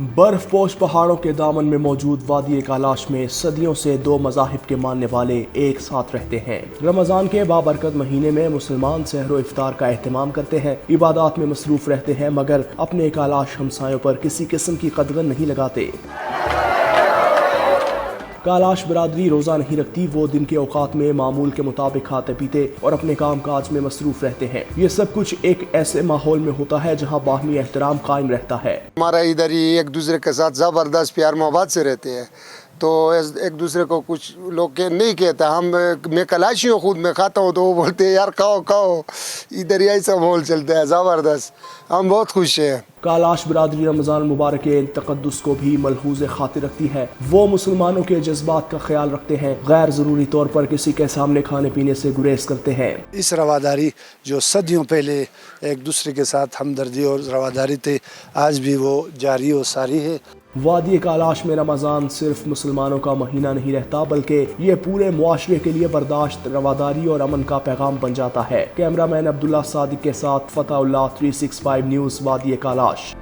बर्फ पोश पहाड़ों के दामन में मौजूद वादी कालाश में सदियों से दो मज़ाहिब के मानने वाले एक साथ रहते हैं। रमज़ान के बाबरकत महीने में मुसलमान सहर व इफ्तार का एहतमाम करते हैं, इबादत में मसरूफ़ रहते हैं, मगर अपने कालाश हमसायों पर किसी किस्म की कदगन नहीं लगाते। कालाश बरादरी रोज़ा नहीं रखती। वो दिन के औकात में मामूल के मुताबिक खाते पीते और अपने काम काज में मसरूफ रहते हैं। ये सब कुछ एक ऐसे माहौल में होता है जहाँ बाहमी एहतराम कायम रहता है। हमारा इधर ही एक दूसरे के साथ ज़बरदस्त प्यार मोहब्बत से रहते हैं, तो एक दूसरे को कुछ लोग नहीं कहता। मैं कलाशी हूँ, खुद मैं खाता हूँ, तो वो बोलते हैं यार खाओ खाओ। इधर यही सब माहौल चलता है ज़बरदस्त। हम बहुत खुश हैं। कालाश बरादरी रमज़ान मुबारक के तक़द्दुस को भी मलहूज़ खातिर रखती है। वो मुसलमानों के जज्बात का ख्याल रखते हैं, गैर ज़रूरी तौर पर किसी के सामने खाने पीने से गुरेज करते हैं। इस रवादारी जो सदियों पहले एक दूसरे के साथ हमदर्दी और रवादारी थे, आज भी वो जारी और सारी है। वादी कालाश में रमज़ान सिर्फ मुसलमानों का महीना नहीं रहता, बल्कि ये पूरे मुआशरे के लिए बर्दाश्त, रवादारी और अमन का पैगाम बन जाता है। कैमरामैन अब्दुल्ला सादिक के साथ फतहुल्लाह 365 न्यूज़, वादी कालाश।